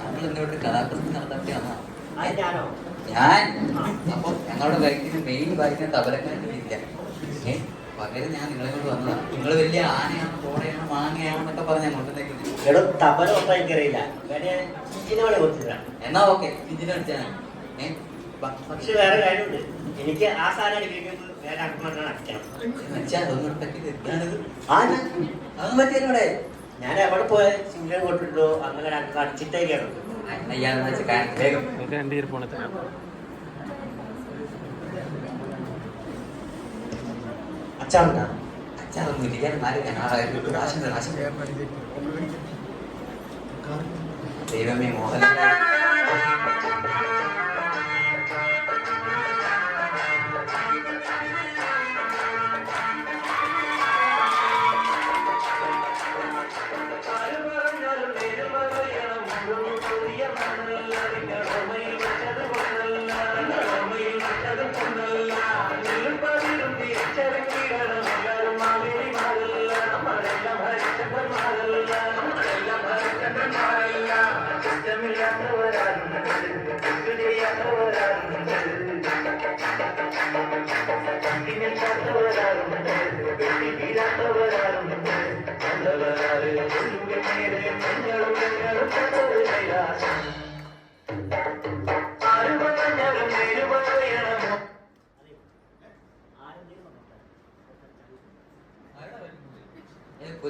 നമ്മൾ എന്നോട് കഥാപ്രസംഗം നടത്താൻ വേണ്ടി വന്നതാണ്. ഞാൻ അപ്പൊ ഞങ്ങളുടെ ബാങ്കിന് മെയിൻ ബാങ്കിന് തബലക്കാരില്ല. പകരം ഞാൻ നിങ്ങളെ കൊണ്ട് വന്നതാണ്. നിങ്ങൾ വലിയ ആനയാണ്, കോടയാണ്, മാങ്ങയാണെന്നൊക്കെ പറഞ്ഞ അങ്ങോട്ടേക്ക് തബല ഒന്നും എനിക്കറിയില്ല. എന്നാ ഓക്കെ, ഇഞ്ചിനെ അടിച്ചാൽ. പക്ഷെ വേറെ കാര്യമുണ്ട്, എനിക്ക് ആ സാധനം അടിക്കുന്നത് വേറെ അടക്കണം അടിക്കണം. അതൊന്നും പറ്റിയത് എന്താണിത്? അതൊന്നും പറ്റിയല്ലേ? ഞാൻ എവിടെ പോയ സിംഗിൾ കൊട്ടിട്ടോ അങ്ങനെ അടിച്ചിട്ടേക്കാണ്. അച്ചാറുണ്ടാ? അച്ചാറൊന്നും ദൈവമേ മോഹൻലാൽ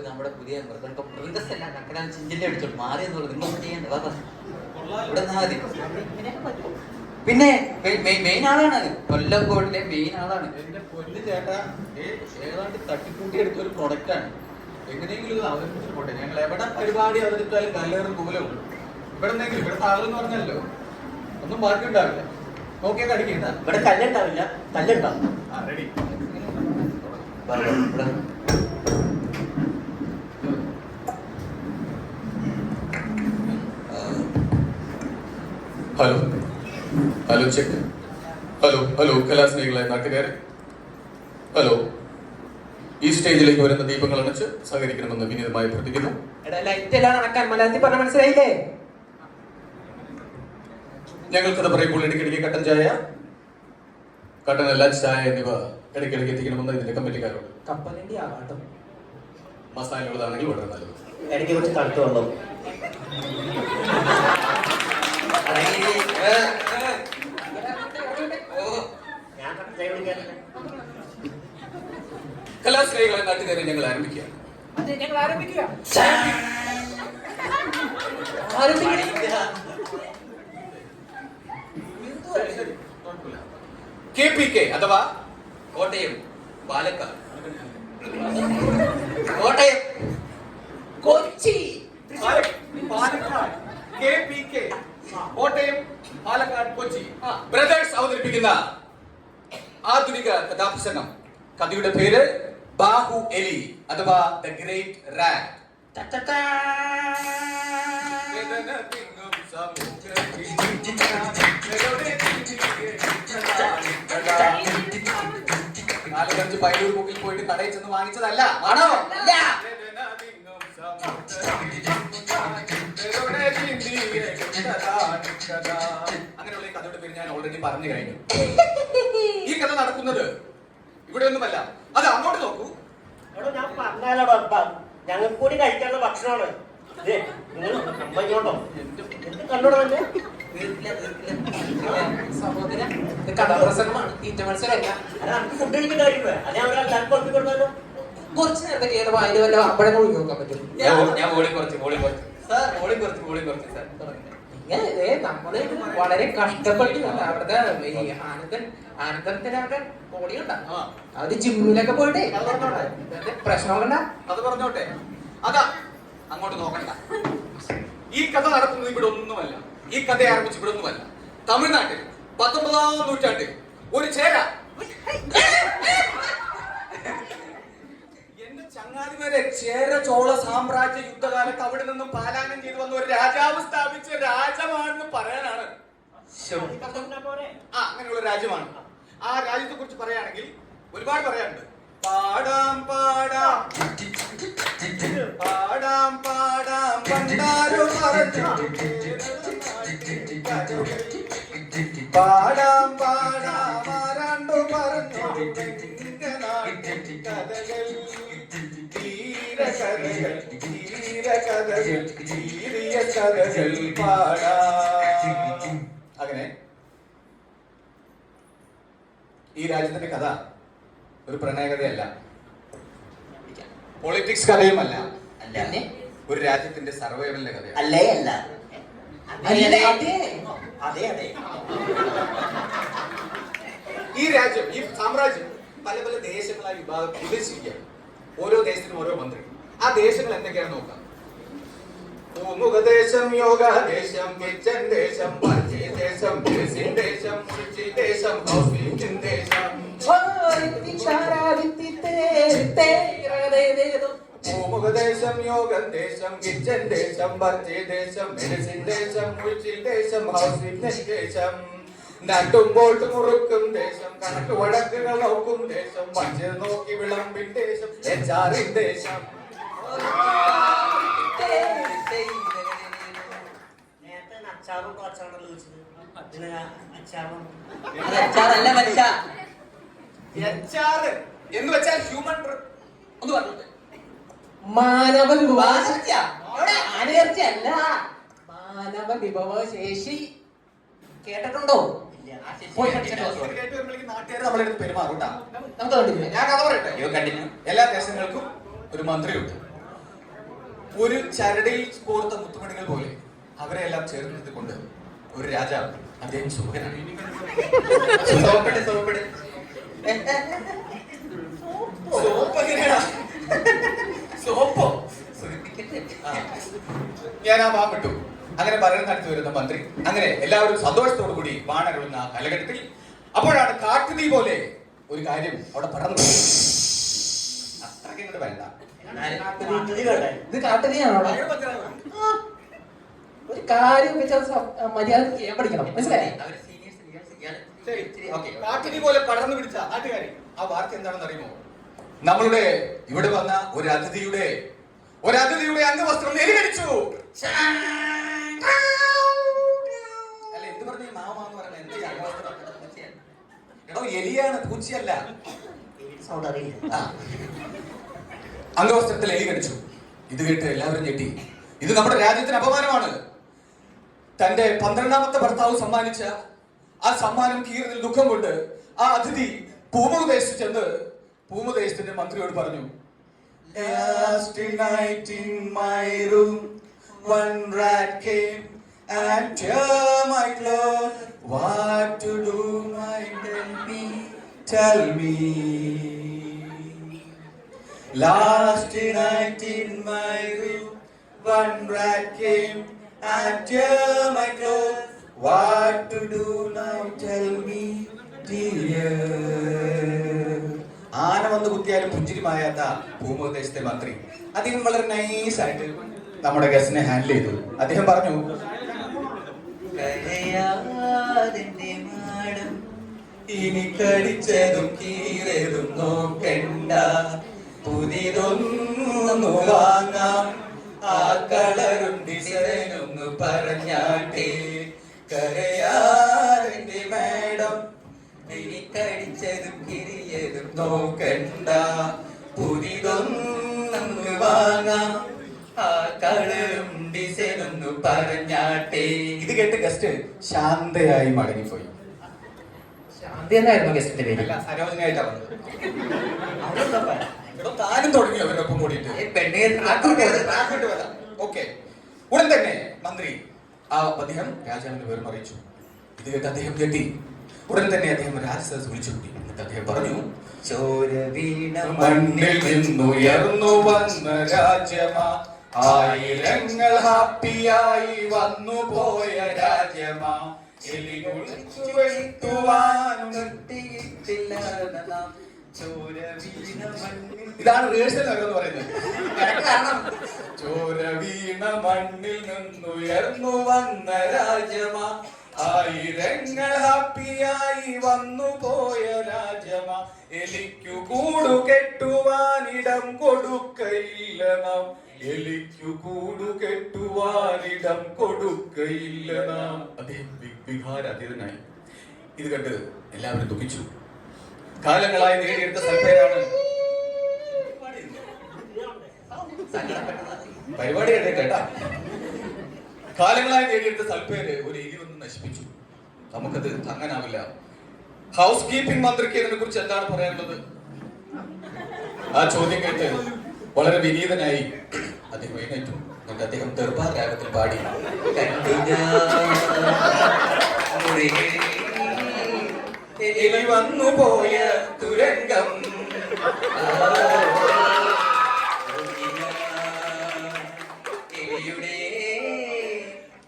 നമ്മുടെ പുതിയ മൃഗസ്സെല്ലാം കക്കടാൻ ചിഞ്ചിന്റെ അടിച്ചോളൂ. മാറി എന്നുള്ളത് നിങ്ങൾ ചെയ്യേണ്ട ഇവിടെ മതി. പിന്നെ മെയിൻ ആളാണ് അത്, കൊല്ലംകോടിലെ മെയിൻ ആളാണ്. എന്റെ പൊന്നു ചേട്ടാ, ഏതാണ്ട് തട്ടിക്കൂട്ടി എടുത്തൊരു പ്രൊഡക്റ്റാണ്. എങ്ങനെയെങ്കിലും ഇത് അവതരിപ്പിച്ചിട്ട് പോട്ടെ. ഞങ്ങൾ എവിടെ പരിപാടി അവതരിച്ചാലും കല്ലേറും കൂലവും. ഇവിടെ നിന്നെങ്കിലും ഇവിടെ താഴെന്ന് പറഞ്ഞല്ലോ ഒന്നും ബാക്കി ഉണ്ടാവില്ല. നോക്കിയൊക്കെ അടിക്കണ്ട. ഇവിടെ കല്ലുണ്ടാവില്ല, കല്ലുണ്ടാവും. Ready. Hello hello check. Hello കലാസ്നേഹികളായ നാട്ടുകാരെ, ഹലോ. ഈ സ്റ്റേജിലേക്ക് വരുന്ന ദീപങ്ങൾ അണച്ച് സഹകരിക്കണമെന്ന് വിനീതമായി അഭ്യർത്ഥിക്കുന്നു. മനസ്സിലായില്ലേ? ഞങ്ങൾക്കത് പറയുമ്പോൾ ഇടയ്ക്കിടയ്ക്ക് കട്ടൻ ചായ, കട്ടനല്ല ചായ എന്നിവ ഇടയ്ക്കിടയ്ക്ക് എത്തിക്കണമെന്ന് ഇതിന്റെ കമ്മിറ്റിക്കാരോട്. കപ്പലിന്റെ ആവാട്ടം മസാലയുള്ളതാണെങ്കിൽ വളരെ നല്ലത്. ഇടയ്ക്ക് കുറച്ച് തണുത്ത് വെള്ളം. കലാസ്നേഹികളെ നാട്ടുകാരെ, ഞങ്ങൾ ആരംഭിക്കുകയാണ്. KPK അഥവാ കോട്ടയം, പാലക്കാട്, കോട്ടയം, കൊച്ചി, പാലക്കാട്, KPK കോട്ടയം, പാലക്കാട്, കൊച്ചി ബ്രദേഴ്സ് അവതരിപ്പിക്കുന്ന ആധുനിക കഥാപ്രസംഗം. കഥയുടെ പേര് ബാഹു എലി അഥവാ ദ ഗ്രേറ്റ് റാറ്റ്. നാലഞ്ച് പൈലൂർ ബുക്കിൽ പോയിട്ട് കടയിൽ ചെന്ന് വാങ്ങിച്ചതല്ല. ആണോ? അങ്ങനെയുള്ള ഈ കഥയുടെ പേര് ഞാൻ ഓൾറെഡി പറഞ്ഞു കഴിഞ്ഞു. ഈ കഥ നടക്കുന്നത് ഇവിടെ ഒന്നുമല്ല, അത് അങ്ങോട്ട് നോക്കൂ. ഞാൻ പറഞ്ഞാലോടോ, ഞങ്ങൾക്ക് കൂടി കഴിക്കാനുള്ള ഭക്ഷണമാണ്. കഥാപ്രസംഗമാണ്, തീറ്റ മത്സരമല്ല. ഫുഡ് കഴിക്കേണ്ട കാര്യമില്ല. കുറച്ച് നേരത്തെ ചെയ്ത വായിൽ വല്ല അപ്പഴം കൂടി നോക്കാൻ പറ്റും. ഞാൻ മോളി കുറച്ച് നമ്മള് വളരെ കഷ്ടപ്പെട്ട് അവിടുത്തെ ഈ ആനന്ദത്തിനൊക്കെ ഓടിയുണ്ടാവും. അവര് ജിമ്മിലൊക്കെ പോയിട്ടേ പ്രശ്നമല്ല. അത് പറഞ്ഞോട്ടെ, അതാ അങ്ങോട്ട് നോക്കണ്ട. ഈ കഥ നടക്കുന്നത് ഇവിടെ ഒന്നുമല്ല, ഈ കഥ ആരംഭിച്ച് ഇവിടെ ഒന്നുമല്ല. തമിഴ്നാട്ടിൽ 19ാം നൂറ്റാണ്ടിൽ ഒരു ചേര, എന്റെ ചങ്ങാതിമാരെ, ചേര ചോള സാമ്രാജ്യ യുദ്ധകാലത്ത് അവിടെ നിന്നും പാലായനം ചെയ്തു വന്ന ഒരു രാജാവ് സ്ഥാപിച്ച രാജ്യമാണെന്ന് പറയാനാണ്. അങ്ങനെയുള്ള രാജ്യമാണ്. ആ രാജ്യത്തെ കുറിച്ച് പറയുകയാണെങ്കിൽ ഒരുപാട് പറയാനുണ്ട്. പാടാം പാടാം പാടാം പണ്ടാരോ പറഞ്ഞു പാടാം പാടാം ആരാണ്ടു പറഞ്ഞു കഥകൾ തീരകഥകൾ തീരകഥകൾ തീരിയ കഥകൾ പാടാം. അങ്ങനെ ഈ രാജ്യത്തിന്റെ കഥ ഒരു പ്രണയകഥയല്ല, പൊളിറ്റിക്സ് കഥയുമല്ല, അല്ല ഒരു രാജ്യത്തിന്റെ സർവൈവലിന്റെ കഥയാണ്. അല്ലേ അല്ല അല്ലേ? അതെ അതെ. ഈ രാജ്യം, ഈ സാമ്രാജ്യം പല പല ദേശങ്ങളായി വിഭജിച്ചിരിക്കുകയാണ്. ഓരോ ദേശത്തിനും ഓരോ മന്ത്രി. ആ ദേശങ്ങൾ എന്തൊക്കെയാണെന്ന് നോക്കാം. ഭൂമുഖദേശം, യോഗദേശം, കിച്ചൻ ദേശം, പർച്ചേ ദേശം, ദേശം, മുറിച്ചി ദേശം, ഹൗസിംഗ് ദേശം. ഭൂമുഖദേശം, യോഗദേശം, കിച്ചൻ ദേശം, പർച്ചേ ദേശം, മെഡിസിൻ ദേശം, മുറിച്ചി ദേശം, ഹൗസിംഗ് ദേശം. നട്ടുമ്പോൾ മുറുക്കും ദേശം, കണക്ക് വഴക്കുകൾ നോക്കും ദേശം, മഞ്ചിൽ നോക്കി വിളമ്പിൻ ദേശം, എച്ചാറിൻ ദേശം. നേരത്തെ അച്ചാറും അച്ചാറാണല്ലോ ചോദിച്ചത്. അച്ചാറല്ല മച്ച. എച്ചാറ് എന്ന് വെച്ചാൽ ഹ്യൂമൻ ഒന്ന് പറഞ്ഞോട്ടെ. മാനവ ഭാഷ. വിഭവശേഷി മാനവ വിഭവശേഷി കേട്ടിട്ടുണ്ടോ? പോയി പഠിച്ചിട്ട് വാ. കേട്ട് വരുമ്പോഴേക്കും നാട്ടുകാർ നമ്മളെ അടുത്ത് പെരുമാറും ട്ടാ. നമുക്ക് കണ്ടില്ലേ? ഞാൻ കഥ പറയട്ടെ. അയ്യോ, കണ്ടിന്യൂ. എല്ലാ ദേശങ്ങൾക്കും ഒരു മന്ത്രിയുണ്ട്. ഒരു ചരടിൽ കോർത്ത മുത്തുമണികൾ പോലെ അവരെ എല്ലാം ചേർത്ത് നിർത്തിക്കൊണ്ട് ഒരു രാജാവ്, അദ്ദേഹം സുഖനാണ്. സോപ്പിട് സോപ്പിട്. സോപ്പ് എങ്ങനെയാ? സോപ്പോ? ആ. ഞാൻ ആ വാ വിട്ടു. അങ്ങനെ ഭരണം നടത്തി വരുന്ന മന്ത്രി. അങ്ങനെ എല്ലാവരും സന്തോഷത്തോടു കൂടി വാണരുന്ന കാലഘട്ടത്തിൽ അപ്പോഴാണ് കാട്ടുതീ പോലെ ഒരു കാര്യം അവിടെ പടർന്നു. അത്രയ്ക്ക് ഇങ്ങോട്ട് വേണ്ട. ഇത് കാട്ടുതീയാണോ? ഒരു കാര്യം വെച്ചാൽ മര്യാദ ചെയ്യാൻ പഠിക്കണം, മനസ്സിലായി? അവര് seniors, ഇയാള് ശരി, ഇച്ചിരി okay. കാട്ടുതീ പോലെ പടർന്നു പിടിച്ച നാട്ടുകാരി. ആ വാർത്ത എന്താണെന്ന് അറിയുമോ? നമ്മളുടെ ഇവിടെ വന്ന ഒരു അതിഥിയുടെ അംഗവസ്ത്രം എലികടിച്ചു. അല്ല, എന്ത് പറഞ്ഞു മാമാന്ന് പറഞ്ഞ എന്താ ഈ അംഗവസ്ത്രം? എടോ, എലിയാണ്, പൂച്ചയല്ല. സൗണ്ട് അറിയില്ല. ആ. അംഗവസ്ത്രത്തിൽ എലി കടിച്ചു. ഇത് കേട്ട് എല്ലാവരും ഞെട്ടി. ഇത് നമ്മുടെ രാജ്യത്തിന് അപമാനമാണ്. തന്റെ 12ാമത്തെ ഭർത്താവ് സമ്മാനിച്ച ആ സമ്മാനം കീറിൽ ദുഃഖം കൊണ്ട് ആ അതിഥി ഭൂമുഖദേശത്ത് ചെന്ന് ഭൂമുഖദേശത്തിന്റെ മന്ത്രിയോട് പറഞ്ഞു, Last night in my room, one rat came and tore my clothes. What to do, my tell me. Last night in my room, one rat came and tore my clothes. What to do now, tell me, dear. ആന വന്ന് കുത്തിയാലും പുഞ്ചിരി മായാത്ത ഭൂമുഖദേശത്തെ മന്ത്രി അദ്ദേഹം വളരെ നൈസായിട്ട് നമ്മുടെ ഗസ്റ്റിനെ handle ചെയ്തു. അദ്ദേഹം പറഞ്ഞു, ഇനി കടിച്ചതും കീറതും നോക്കണ്ട, പുതിയതൊന്നു വാങ്ങാം, ആ കളറും ഡിസൈനൊന്നു പറഞ്ഞാട്ടെ, കരയാറിന്റെ മേഡം, ഇനി കടിച്ചതും കിരിയതും നോക്കണ്ട, പുതിയതൊന്നു വാങ്ങാം, ആ കളറും ഡിസൈനൊന്നു പറഞ്ഞാട്ടെ. ഇത് കേട്ട് ഗസ്റ്റ് ശാന്തയായി മടങ്ങിപ്പോയി. ശാന്തി എന്നായിരുന്നു ഗസ്റ്റിന്റെ പേര്? അല്ല, സരോജനായിട്ടാ വന്നത്. താനും തുടങ്ങി അവരൊപ്പം കൂടിയിട്ട്. ഓക്കെ. ഉടൻ തന്നെ മന്ത്രി അദ്ദേഹം രാജാവിന്റെ വിവരം അറിയിച്ചു. ഇത് കേട്ട് അദ്ദേഹം ഞെട്ടി. ഉടൻ തന്നെ അദ്ദേഹം രാജസദസ് വിളിച്ചു കൂട്ടി. എന്നിട്ട് അദ്ദേഹം പറഞ്ഞു, ചോര വീണ മണ്ണിൽ നിന്നുയർന്നു വന്ന രാജ്യമാ, ആയിരങ്ങൾ ഹാപ്പിയായി വന്നു പോയ രാജ്യമാ, എലി കുളിച്ചു വെട്ടുവാനും ഇതാണ് റിഹേഴ്സൽ എന്ന് പറയുന്നത്. ചോര വീണ മണ്ണിൽ നിന്നുയർന്നു വന്ന രാജ്യമാ, ആയിരങ്ങൾ ഹാപ്പിയായി വന്നു പോയ രാജമ എലിക്കു കൂടു കെട്ടുവാനിടം കൊടുക്കയില്ല നാം. എലിക്കു കൂടു കെട്ടുവാനിടം കൊടുക്കയില്ല നാം. അദ്ദേഹം വികാരാതീതനായി. ഇത് കണ്ട് എല്ലാവരും ദുഃഖിച്ചു. കാലങ്ങളായി നേടിയെടുത്ത സൽപ്പേരാണ് പരിപാടി കേട്ടാ. കാലങ്ങളായി നേടിയെടുത്ത സൽപ്പേര് ഒരു എലി വന്ന് നശിപ്പിച്ചു. നമുക്കത് താങ്ങാനാവില്ല. ഹൗസ് കീപ്പിംഗ് മന്ത്രിക്ക് ഇതിനെ കുറിച്ച് എന്താണ് പറയാനുള്ളത്? ആ ചോദ്യം കേട്ട് വളരെ വിനീതനായി അദ്ദേഹം എഴുന്നേറ്റു. എന്നിട്ട് അദ്ദേഹം ദർബാർ രാഗത്തിൽ പാടി, എലി വന്നു പോയ തുരങ്കം എലിയുടെ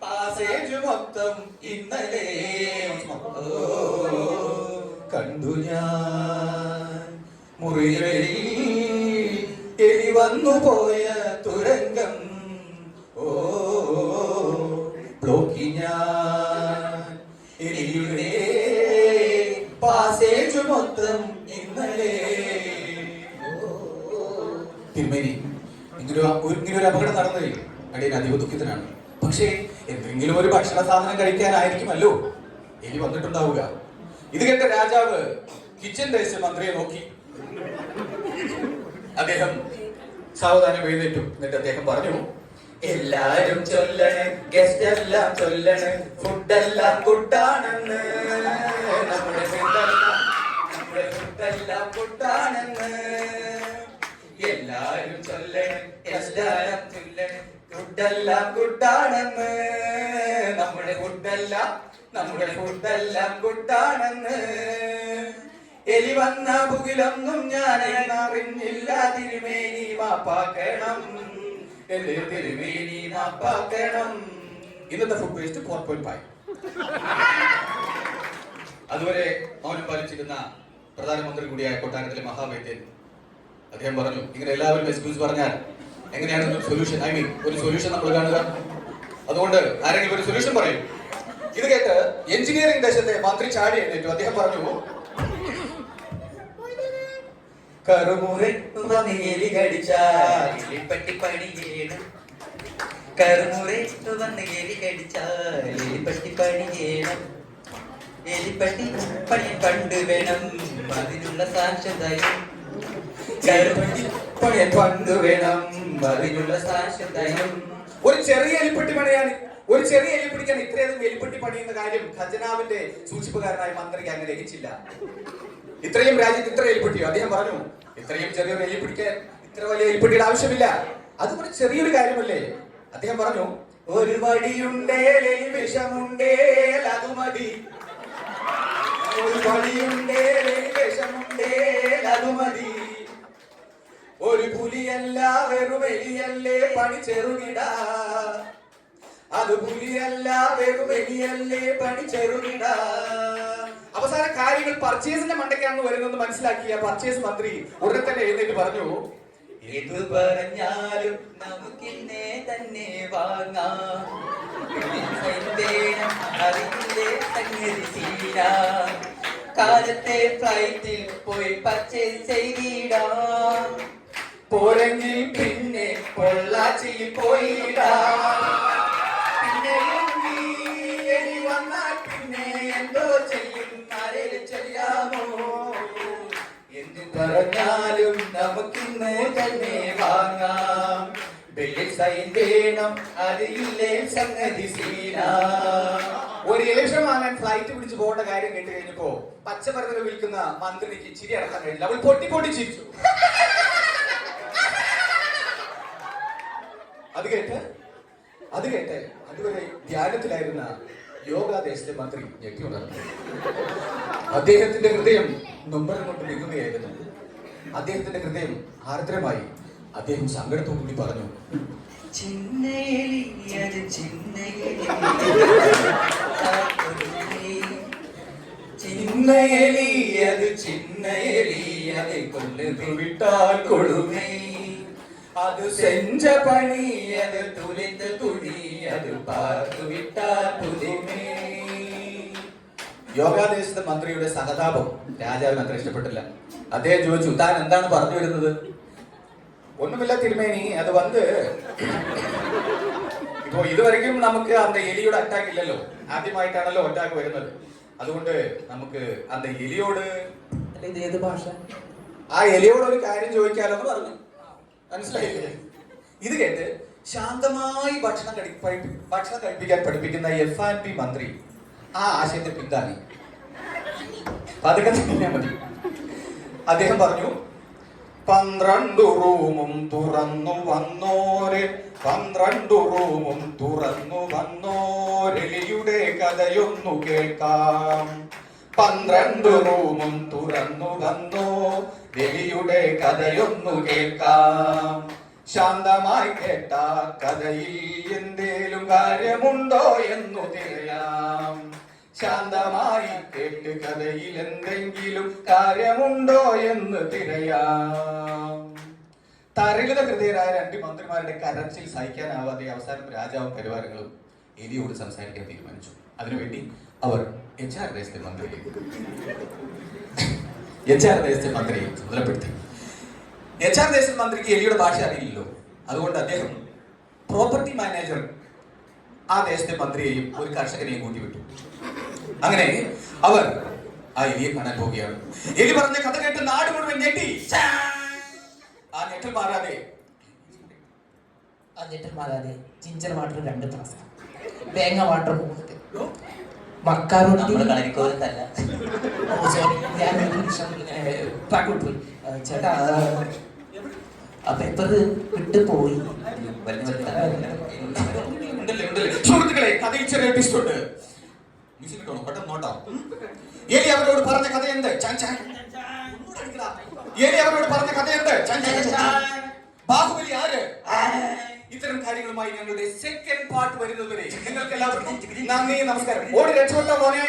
പാസേജ് മൊത്തം ഇന്നലെ കണ്ടു ഞാൻ. മുറികളിൽ എലി വന്നു പോയ തുരങ്കം ബ്ലോക്കി ഞാൻ. എലിയുടെ പാസേജ് മൊത്തം ഇന്നലെ. തിരുമേനി, ഇങ്ങനെ ഒരു അപകടം നടന്നതേ അടിയൻ അതീവ ദുഃഖിതനാണ്. പക്ഷേ എന്തെങ്കിലും ഒരു ഭക്ഷണ സാധനം കഴിക്കാനായിരിക്കുമല്ലോ എലി വന്നിട്ടുണ്ടാവുക. ഇത് കേട്ട രാജാവ് കിച്ചൺ ദേശ മന്ത്രിയെ നോക്കി. അദ്ദേഹം സാവധാനം എഴുന്നേറ്റു. എന്നിട്ട് അദ്ദേഹം പറഞ്ഞു, എല്ലാരും ചൊല്ലണ്, ഗസ്റ്റ് എല്ലാം ചൊല്ലണ്, ഫുഡെല്ലാം ഗുഡാണെന്ന്, നമ്മുടെ ഫുഡെല്ലാം ഗുഡാണെന്ന്. എല്ലാരും ചൊല്ലണ്, ഗസ്റ്റ് എല്ലാം ചൊല്ലണ്, ഫുഡെല്ലാം ഗുഡാണെന്ന്, നമ്മുടെ ഫുഡെല്ലാം ഗുഡാണെന്ന്. എലി വന്ന പുകിലൊന്നും ഞാൻ അറിഞ്ഞില്ല, തിരുമേനി മാപ്പാക്കണം, എന്റെ തിരുമേനി മാപ്പാക്കണം. ഇന്നത്തെ ഫുഡ് വേസ്റ്റ് 4.5. അതുവരെ മൗനം പാലിച്ചിരുന്ന പ്രധാനമന്ത്രി കൂടിയായ കൊട്ടാരത്തിലെ മഹാവൈദ്യൻ അദ്ദേഹം പറഞ്ഞു, ഇങ്ങനെ എല്ലാവരും എക്സ്ക്യൂസ് പറഞ്ഞാൽ എങ്ങനെയാണ് ഒരു സൊല്യൂഷൻ, ഒരു സൊല്യൂഷൻ നമ്മൾ കാണുക. അതുകൊണ്ട് ആരെങ്കിലും ഒരു സൊല്യൂഷൻ പറയും. ഇത് കേട്ട് എഞ്ചിനീയറിംഗ് ദേശത്തെ മന്ത്രി ചാടി എഴുന്നേറ്റു. അദ്ദേഹം പറഞ്ഞു, കറുമുറി കടിച്ചാൽ എലിപ്പട്ടി പണി ചെയ്യണം, കറുമുറി കടിച്ചാൽ എലിപ്പട്ടി പണി ചെയ്യണം, എലിപ്പട്ടി പണി പണ്ട് വേണം, അതിനുള്ള സാക്ഷ്യതയും, പണി പണ്ട് വേണം, അതിനുള്ള സാക്ഷ്യതയും. ഒരു ചെറിയ എലിപ്പട്ടിക്കാൻ ഇത്രയധികം എലിപ്പട്ടി പണിയുന്ന കാര്യം ഖജനാവിന്റെ സൂക്ഷിപ്പുകാരനായ മന്ത്രിക്ക് അങ്ങനെ ലഭിച്ചില്ല. ഇത്രയും രാജ്യത്ത് ഇത്ര എലിപ്പട്ടിയോ? അദ്ദേഹം പറഞ്ഞു, ഇത്രയും ചെറിയൊരു എലിപ്പിടിക്കാൻ ഇത്ര വലിയ എലിപ്പട്ടിയുടെ ആവശ്യമില്ല, അത് ഒരു ചെറിയൊരു കാര്യമല്ലേ. അദ്ദേഹം പറഞ്ഞു, ഒരു വടിയുണ്ടേൽ വിഷമുണ്ടേൽ അത് മതി, ഒരു വടിയുണ്ടേൽ വിഷമുണ്ടേൽ അത് മതി, ഒരു പുലിയല്ല വെറും എലിയല്ലേ പണി ചെറുകിട, അത് പുലിയല്ല വെറും എലിയല്ലേ പണി ചെറുകിട. അവസാന കാര്യങ്ങൾ പർച്ചേസിന്റെ മണ്ടയ്ക്കാണെന്ന് വരുന്നത് മനസ്സിലാക്കിയ പർച്ചേസ് മന്ത്രി ഉടനെ തന്നെ എഴുന്നേറ്റ് പറഞ്ഞു, എന്ത് പറഞ്ഞാലും നമുക്കിന്നെ തന്നെ വാങ്ങാം, കാലത്തെ ഫ്ലൈറ്റിൽ പോയി പർച്ചേസ് ചെയ്തിടാം, പോരെങ്കിൽ പിന്നെ പൊള്ളാച്ചിയിൽ പോയിടാം, പിന്നെ എലി വന്നാൽ പിന്നെ എന്തോ ചെയ്യും ചെയ്യാമോ, എന്ത് പറഞ്ഞാലും നമുക്കിന്ന് തന്നെ വാങ്ങാം, ബില്ലിൽ സൈൻ വേണം അതില്ലേ സംഗതി സീന. ഒരു ഇലക്ഷൻ വാങ്ങാൻ ഫ്ലൈറ്റ് പിടിച്ച് പോകേണ്ട കാര്യം കേട്ട് കഴിഞ്ഞപ്പോ പച്ചമരുന്നിൽ വിളിക്കുന്ന മന്ത്രിക്ക് ചിരി അടക്കാൻ കഴിഞ്ഞില്ല. അവൾ പൊട്ടി പൊട്ടി ചിരിച്ചു. അത് കേട്ട് അതുവരെ ധ്യാനത്തിലായിരുന്ന യോഗാദേശത്തെ മന്ത്രി ഞെട്ടി ഉണർന്നു. അദ്ദേഹത്തിന്റെ ഹൃദയം നൊമ്പരം കൊണ്ട് നിൽക്കുകയായിരുന്നു. അദ്ദേഹത്തിന്റെ ഹൃദയം ആർദ്രമായി. അദ്ദേഹം സങ്കടത്തോടുകൂടി പറഞ്ഞു, ചിന്നയലി അത് ചിന്നയലി, ചിന്നയലി അത് ചിന്നയലി, அதை கொண்டு விட்டால் கொடுமை, அது செஞ்ச பணி அது துளைத்த துணி, அது பார்த்து விட்டால் புதுமை. യോഗാദേശത്തെ മന്ത്രിയുടെ സഹതാപം രാജാവിന് അത്ര ഇഷ്ടപ്പെട്ടില്ല. അദ്ദേഹം ചോദിച്ചു, താൻ എന്താണ് പറഞ്ഞു വരുന്നത്? ഒന്നുമില്ല തിരുമേനി, അത് വന്ന് ഇപ്പോ ഇതുവരെയും നമുക്ക് അന്ത എലിയുടെ അറ്റാക്ക് ഇല്ലല്ലോ, ആദ്യമായിട്ടാണല്ലോ അറ്റാക്ക് വരുന്നത്. അതുകൊണ്ട് നമുക്ക് അന്ത എലിയോട്, ഇത് ഏത് ഭാഷ? ആ എലിയോട് ഒരു കാര്യം ചോദിക്കാലോ എന്ന് പറഞ്ഞു. മനസ്സിലായില്ലേ? ഇത് കേട്ട് ശാന്തമായി ഭക്ഷണം കഴിപ്പിക്കാൻ പഠിപ്പിക്കുന്ന F&B മന്ത്രി ആ ആശയത്തെ പിന്താങ്ങി. പതുക്കെ തന്നെ മതി. അദ്ദേഹം പറഞ്ഞു, 12 റൂമും തുറന്നു വന്നോരെ, 12 റൂമും തുറന്നു വന്നോരെലിയുടെ കഥയൊന്നു കേൾക്കാം. 12 റൂമും തുറന്നു വന്നോ എലിയുടെ കഥയൊന്നു കേൾക്കാം. ശാന്തമായി കേട്ട കഥയിൽ എന്തേലും കാര്യമുണ്ടോ എന്നു തിരയാം. ശാന്തമായി കേട്ട് കഥയിൽ എന്തെങ്കിലും കാര്യമുണ്ടോ എന്ന് തിരയാം. തരളിത ഹൃദയരായ 2 മന്ത്രിമാരുടെ കരച്ചിൽ സഹിക്കാനാവാതെ അവസാനം രാജാവും പരിവാരങ്ങളും എലിയോട് സംസാരിക്കാൻ തീരുമാനിച്ചു. അതിനുവേണ്ടി അവർ HR ദേശത്തെ മന്ത്രിയെ ചുമതലപ്പെടുത്തി. HR ദേശത്തെ മന്ത്രിക്ക് എലിയുടെ ഭാഷ അറിയില്ലല്ലോ. അതുകൊണ്ട് അദ്ദേഹം പ്രോപ്പർട്ടി മാനേജർ ആ ദേശത്തെ മന്ത്രിയെയും ഒരു കർഷകനെയും കൂട്ടിവിട്ടു. അങ്ങനെ അവർ ആ എലിയെ കാണാൻ പോവുകയാണ്. എലി പറഞ്ഞ കഥ കേട്ട് നാട് മുഴുവൻ ഞെട്ടി. ആ ഞെട്ടൽ മാറാതെ ജിഞ്ചർ വാട്ടർ 2 ഗ്ലാസ്, തേങ്ങ വാട്ടർ 3, മക്കാറോട്ടി കളിക്കോലത്തല്ല. ഞാൻ പോയി ചേട്ടാ, ആ പേപ്പർ വിട്ടു പോയി. സുഹൃത്തുക്കളെ, കഥയിൽ ചെറിയ ട്വിസ്റ്റ് ഉണ്ട്. പെട്ടെന്ന് നോട്ടാം. എലി അവരോട് പറഞ്ഞ കഥ എന്ത്? എലി അവരോട് പറഞ്ഞ കഥ എന്ത്? ബാഹുബലി ആര്? ഇത്തരം കാര്യങ്ങളുമായി ഞങ്ങളുടെ സെക്കൻഡ് പാർട്ട് വരുന്നതുവരെ നിങ്ങൾക്ക് എല്ലാവർക്കും നന്ദി, നമസ്കാരം. ഓടി രക്ഷപ്പെട്ടോ മോനെ.